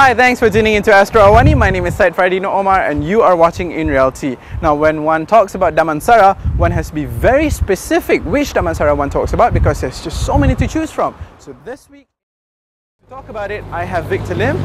Hi, thanks for tuning into Astro Awani. My name is Syed Fardino Omar and you are watching In Reality. Now, when one talks about Damansara, one has to be very specific which Damansara one talks about because there's just so many to choose from. So this week, to talk about it, I have Victor Lim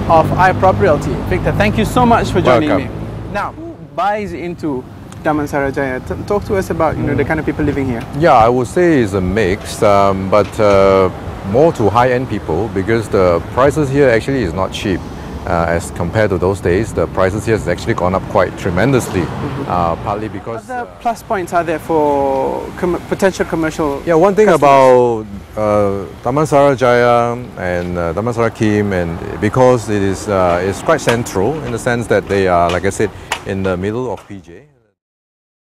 of iProp Realty. Victor, thank you so much for joining me. Now, who buys into Damansara Jaya? Talk to us about the kind of people living here. Yeah, I would say it's a mix, but more to high-end people because the prices here actually is not cheap. As compared to those days, the prices here has actually gone up quite tremendously, partly because... What other plus points are there for potential commercial one thing customers? about Damansara Jaya and Damansara Kim, and because it is it's quite central in the sense that they are, like I said, in the middle of PJ.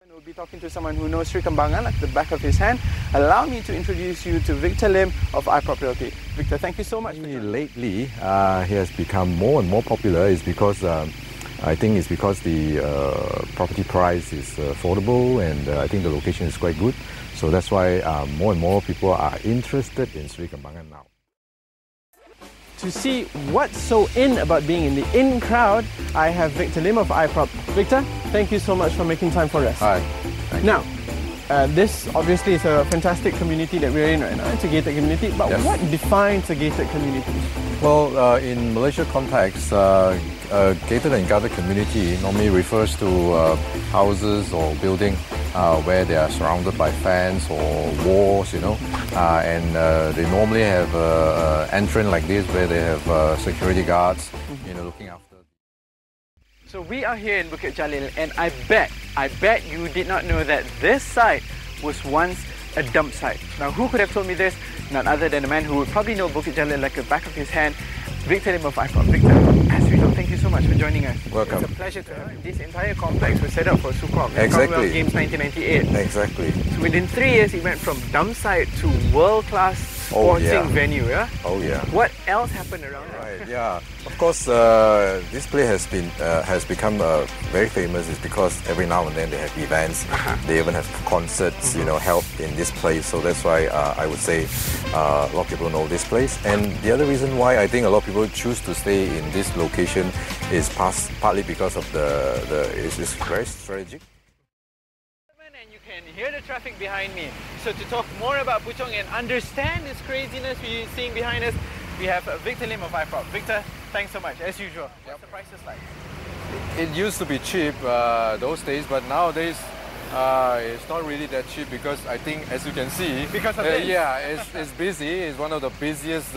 We'll be talking to someone who knows Sri Kembangan like the back of his hand. Allow me to introduce you to Victor Lim of iProp Realty. Victor, thank you so much. Lately, he has become more and more popular. Is because I think it's because the property price is affordable, and I think the location is quite good. So that's why more and more people are interested in Sri Kembangan now. To see what's so in about being in the in crowd, I have Victor Lim of iProp. Victor, thank you so much for making time for us. Hi. Now, this obviously is a fantastic community that we're in right now. It's a gated community, but yes. What defines a gated community? Well, in Malaysia context, gated and guarded community normally refers to houses or building where they are surrounded by fence or walls, and they normally have an entrance like this where they have security guards, looking after. So we are here in Bukit Jalil, and I bet you did not know that this site was once a dump site. Now, who could have told me this? None other than a man who would probably know Bukit Jalil like the back of his hand, Victor Lim of iProp. Victor, as usual, thank you so much for joining us. Welcome. It's a pleasure to have you. This entire complex was set up for Sukhom. Exactly. Games 1998. Exactly. So within 3 years, it went from dump site to world-class sporting venue. Yeah. Oh yeah. What else happened around that? Right. Yeah. Of course, this place has become very famous. Is because every now and then they have events. They even have concerts, held in this place. So that's why I would say a lot of people know this place. And the other reason why I think a lot of people choose to stay in this location is partly because of it's very strategic. And you can hear the traffic behind me. So to talk more about Puchong and understand this craziness we're seeing behind us, we have Victor Lim of iProp. Victor, thanks so much, as usual. What's the prices like? It used to be cheap those days, but nowadays it's not really that cheap because I think, as you can see, because of this? Yeah, it's busy. It's one of the busiest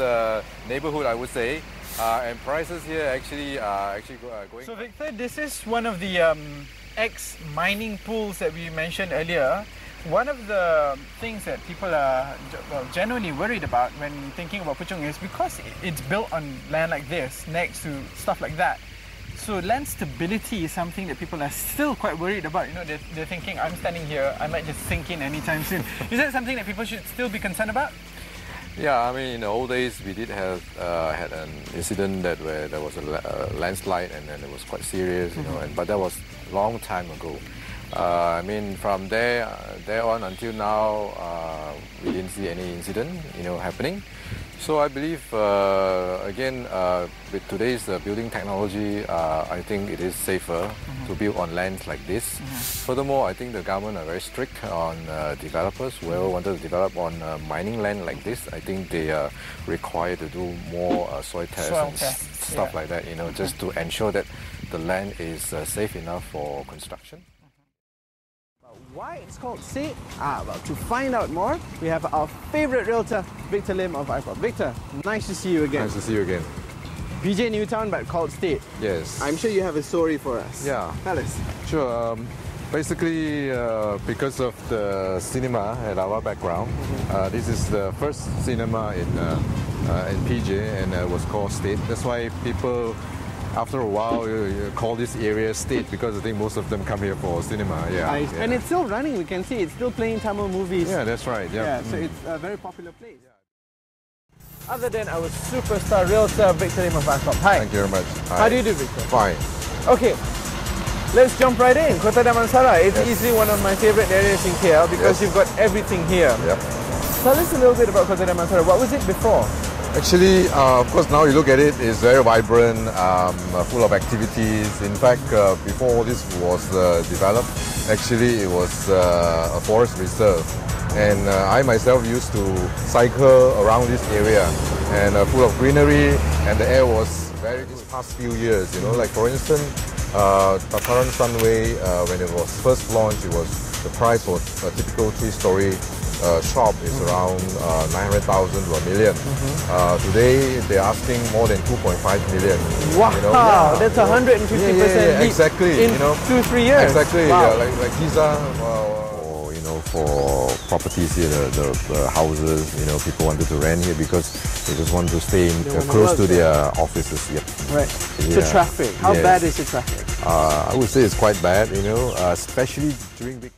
neighborhood, I would say, and prices here actually are going. So Victor, this is one of the ex-mining pools that we mentioned earlier. One of the things that people are genuinely worried about when thinking about Puchong is because it's built on land like this, next to stuff like that. So land stability is something that people are still quite worried about. They're thinking, I'm standing here, I might just sink in anytime soon. Is that something that people should still be concerned about? Yeah, I mean, in the old days, we did have had an incident where there was a landslide, and then it was quite serious, but that was a long time ago. I mean, from there on until now, we didn't see any incident, happening. So I believe, again, with today's building technology, I think it is safer to build on lands like this. Furthermore, I think the government are very strict on developers. Whoever wanted to develop on mining land like this, I think they are required to do more soil tests stuff like that, just to ensure that the land is safe enough for construction. Why it's called safe? To find out more, we have our favorite realtor, Victor Lim of iProp. Victor, nice to see you again. Nice to see you again. BJ Newtown, but called State. Yes. I'm sure you have a story for us. Yeah. Tell us. Sure. Basically, because of the cinema at our background, this is the first cinema in PJ, and it was called State. That's why people, after a while, you call this area State because I think most of them come here for cinema. Yeah. And it's still running. We can see it's still playing Tamil movies. Yeah, that's right. Yeah. So it's a very popular place. Other than our superstar realtor, Victor Lim of iProp. Hi. Thank you very much. Hi. How do you do, Victor? Fine. Okay. Let's jump right in. Kota Damansara. It's easily one of my favorite areas in KL because you've got everything here. Yep. Tell us a little bit about Kota Damansara. What was it before? Actually, of course, now you look at it, it's very vibrant, full of activities. In fact, before all this was developed, actually it was a forest reserve. And I myself used to cycle around this area and full of greenery, and the air was very good. These past few years, you know, like for instance, Tataran Sunway, when it was first launched, the price was a typical 3-story shop is around 900,000 to $1 million. Today they're asking more than 2.5 million. Wow, you know? that's 150% leap exactly. in you know, 2-3 years. Exactly. Wow. Yeah, like Giza. Or, you know, for properties here, the houses, you know, people wanted to rent here because they just want to stay close to their offices. Yep. Right. Yeah. So traffic, how bad is the traffic? I would say it's quite bad, you know, especially during big